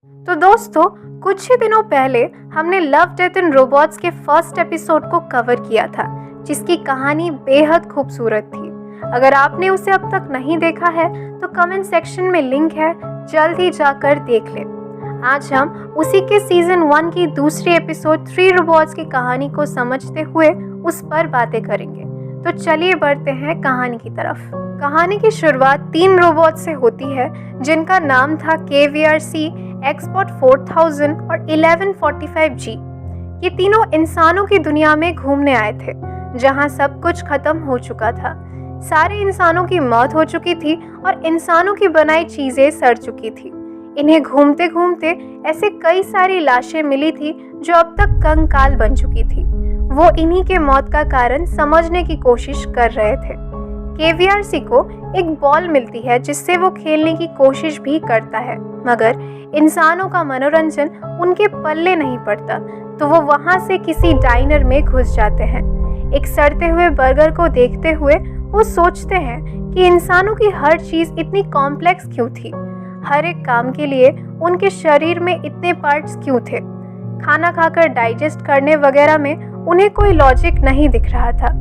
तो दोस्तों, कुछ ही दिनों पहले हमने लव डेथ एंड रोबोट्स के फर्स्ट एपिसोड को कवर किया था, जिसकी कहानी बेहद खूबसूरत थी। अगर आपने उसे अब तक नहीं देखा है तो कमेंट सेक्शन में लिंक है, जल्द ही जाकर देख लें। आज हम उसी के सीजन 1 की दूसरी एपिसोड 3 रोबोट्स की कहानी को समझते हुए उस पर बातें करेंगे। तो चलिए बढ़ते हैं कहानी की तरफ। कहानी की शुरुआत 3 रोबोट से होती है, जिनका नाम था KVRC, एक्सपर्ट 4000 और 1145G। ये तीनों इंसानों की दुनिया में घूमने आए थे, जहां सब कुछ खत्म हो चुका था। सारे इंसानों की मौत हो चुकी थी और इंसानों की बनाई चीजें सड़ चुकी थी। इन्हें घूमते घूमते ऐसे कई सारी लाशें मिली थी जो अब तक कंकाल बन चुकी थी। वो इन्हीं के मौत का कारण समझने की कोशिश कर रहे थे। KVRC को एक बॉल मिलती है जिससे वो खेलने की कोशिश भी करता है, मगर इंसानों का मनोरंजन उनके पल्ले नहीं पड़ता, तो वो वहाँ से किसी डाइनर में घुस जाते हैं। एक सड़ते हुए बर्गर को देखते हुए वो सोचते हैं कि इंसानों की हर चीज़ इतनी कॉम्प्लेक्स क्यों थी। हर एक काम के लिए उनके शरीर में इतने पार्ट्स क्यों थे। खाना खाकर डाइजेस्ट करने वगैरह में उन्हें कोई लॉजिक नहीं दिख रहा था।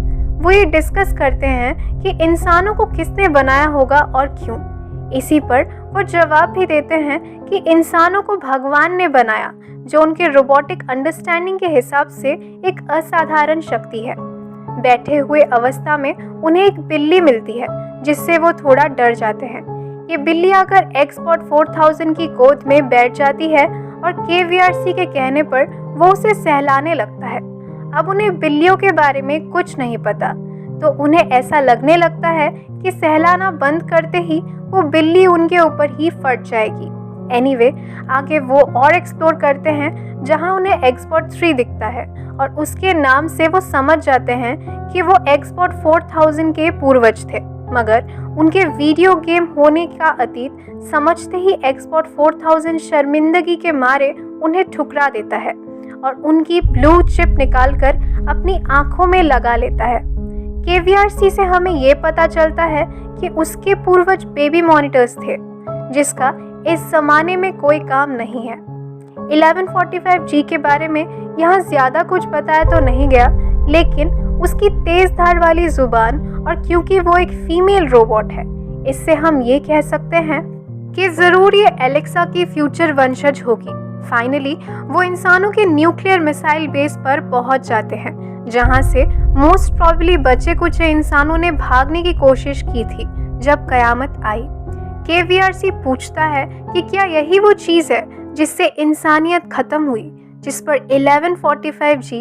वो ये डिस्कस करते हैं कि इंसानों को किसने बनाया होगा और क्यों। इसी पर वो जवाब भी देते हैं कि इंसानों को भगवान ने बनाया, जो उनके रोबोटिक अंडरस्टैंडिंग के हिसाब से एक असाधारण शक्ति है। बैठे हुए अवस्था में उन्हें एक बिल्ली मिलती है, जिससे वो थोड़ा डर जाते हैं। ये बिल्ली आकर एक्सपर्ट 4000 की गोद में बैठ जाती है और KVRC के कहने पर वो उसे सहलाने लगता है। अब उन्हें बिल्लियों के बारे में कुछ नहीं पता, तो उन्हें ऐसा लगने लगता है कि सहलाना बंद करते ही वो बिल्ली उनके ऊपर ही फट जाएगी। एनीवे, आगे वो और एक्सप्लोर करते हैं, जहां उन्हें एक्सपर्ट 3 दिखता है और उसके नाम से वो समझ जाते हैं कि वो एक्सपर्ट 4000 के पूर्वज थे। मगर उनके वीडियो गेम होने का अतीत समझते ही एक्सपर्ट 4000 शर्मिंदगी के मारे उन्हें ठुकरा देता है और उनकी ब्लू चिप निकालकर अपनी आंखों में लगा लेता है। KVRC से हमें ये पता चलता है कि उसके पूर्वज बेबी मॉनिटर्स थे, जिसका इस जमाने में कोई काम नहीं है। 1145G के बारे में यहाँ ज़्यादा कुछ बताया तो नहीं गया, लेकिन उसकी तेज़ धार वाली ज़ुबान और क्योंकि वो एक फीमेल रोबोट है, इससे हम ये कह सकते हैं कि ज़रूर ये एलेक्सा की फ्यूचर वंशज होगी। फाइनली वो इंसानों के न्यूक्लियर मिसाइल बेस पर पहुंच जाते हैं, जहां से मोस्ट प्रॉबली बचे कुछ इंसानों ने भागने की कोशिश की थी जब कयामत आई। KVRC पूछता है कि क्या यही वो चीज़ है जिससे इंसानियत खत्म हुई, जिस पर 1145G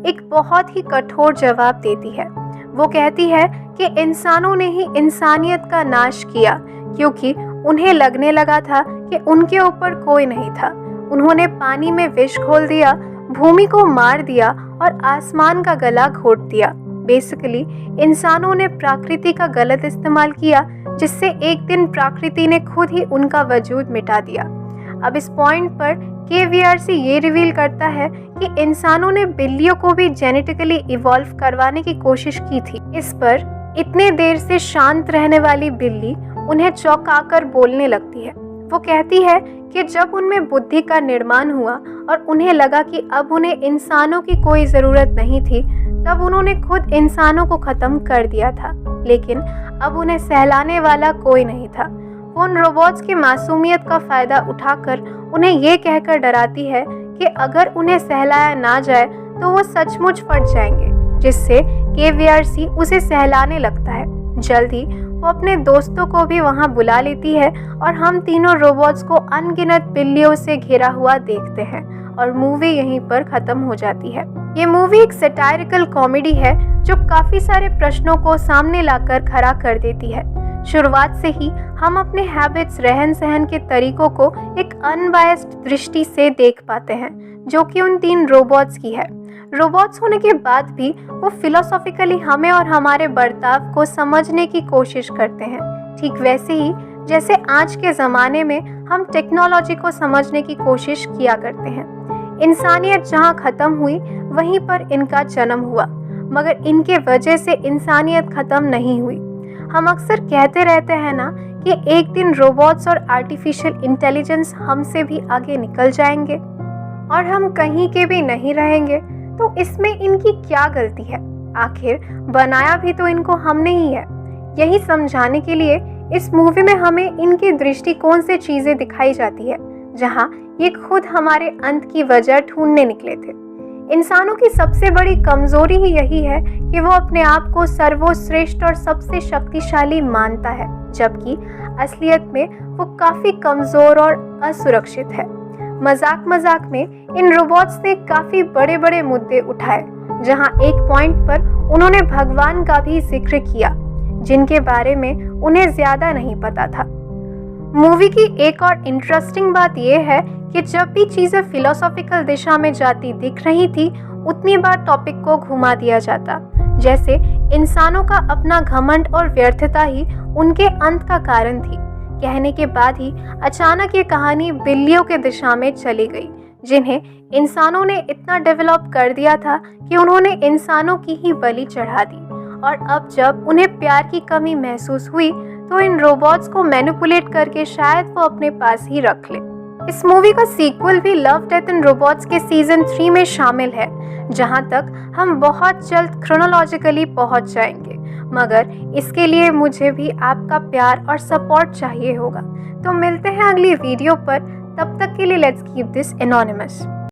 एक बहुत ही कठोर जवाब देती है। वो कहती है कि इंसानों ने ही इंसानियत का नाश किया, क्योंकि उन्हें लगने लगा था कि उनके ऊपर कोई नहीं था। उन्होंने पानी में विष घोल दिया, भूमि को मार दिया और आसमान का गला घोट दिया। बेसिकली इंसानों ने प्रकृति का गलत इस्तेमाल किया, जिससे एक दिन प्रकृति ने खुद ही उनका वजूद मिटा दिया। अब इस पॉइंट पर KVRC ये रिवील करता है कि इंसानों ने बिल्लियों को भी जेनेटिकली इवॉल्व करवाने की कोशिश की थी। इस पर इतने देर से शांत रहने वाली बिल्ली उन्हें चौंकाकर बोलने लगती है। वो कहती है कि जब उनमें बुद्धि का निर्माण हुआ और उन्हें लगा कि अब उन्हें इंसानों की कोई ज़रूरत नहीं थी, तब उन्होंने खुद इंसानों को ख़त्म कर दिया था, लेकिन अब उन्हें सहलाने वाला कोई नहीं था। वो उन रोबोट्स की मासूमियत का फ़ायदा उठाकर उन्हें ये कहकर डराती है कि अगर उन्हें सहलाया ना जाए तो वो सचमुच फट जाएंगे, जिससे KVRC उसे सहलाने लगता है। जल्द ही वो अपने दोस्तों को भी वहां बुला लेती है और हम तीनों रोबोट्स को अनगिनत बिल्लियों से घिरा हुआ देखते हैं और मूवी यहीं पर खत्म हो जाती है। ये मूवी एक सैटायरिकल कॉमेडी है जो काफ़ी सारे प्रश्नों को सामने लाकर खड़ा कर देती है। शुरुआत से ही हम अपने हैबिट्स, रहन सहन के तरीकों को एक अनबायस्ड दृष्टि से देख पाते हैं, जो कि उन 3 रोबोट्स की है। रोबोट्स होने के बाद भी वो फिलोसॉफिकली हमें और हमारे बर्ताव को समझने की कोशिश करते हैं, ठीक वैसे ही जैसे आज के ज़माने में हम टेक्नोलॉजी को समझने की कोशिश किया करते हैं। इंसानियत जहाँ ख़त्म हुई वहीं पर इनका जन्म हुआ, मगर इनके वजह से इंसानियत ख़त्म नहीं हुई। हम अक्सर कहते रहते हैं ना कि एक दिन रोबोट्स और आर्टिफिशियल इंटेलिजेंस हमसे भी आगे निकल जाएंगे और हम कहीं के भी नहीं रहेंगे, तो इसमें इनकी क्या गलती है? आखिर बनाया भी तो इनको हमने ही है। यही समझाने के लिए इस मूवी में हमें इनके दृष्टिकोण से चीज़ें दिखाई जाती है, जहां ये खुद हमारे अंत की वजह ढूंढने निकले थे। इंसानों की सबसे बड़ी कमजोरी ही यही है कि वो अपने आप को सर्वश्रेष्ठ और सबसे शक्तिशाली मानता है, जबकि असलियत में वो काफ़ी कमज़ोर और असुरक्षित है। मजाक मजाक में इन रोबोट्स ने काफ़ी बड़े बड़े मुद्दे उठाए, जहां एक पॉइंट पर उन्होंने भगवान का भी जिक्र किया, जिनके बारे में उन्हें ज़्यादा नहीं पता था। मूवी की एक और इंटरेस्टिंग बात यह है कि जब भी चीज़ें फिलोसॉफिकल दिशा में जाती दिख रही थी, उतनी बार टॉपिक को घुमा दिया जाता, जैसे इंसानों का अपना घमंड और व्यर्थता ही उनके अंत का कारण थी। कहने के बाद ही अचानक ये कहानी बिल्लियों के दिशा में चली गई, जिन्हें इंसानों ने इतना डेवलप कर दिया था कि उन्होंने इंसानों की ही बलि चढ़ा दी। और अब जब उन्हें प्यार की कमी महसूस हुई तो इन रोबोट्स को मैनिपुलेट करके शायद वो अपने पास ही रख ले। इस मूवी का सीक्वल भी लव डेथ एंड रोबोट्स के सीजन 3 में शामिल है, जहां तक हम बहुत जल्द क्रोनोलॉजिकली पहुंच जाएंगे, मगर इसके लिए मुझे भी आपका प्यार और सपोर्ट चाहिए होगा। तो मिलते हैं अगली वीडियो पर, तब तक के लिए लेट्स कीप दिस एनोनिमस।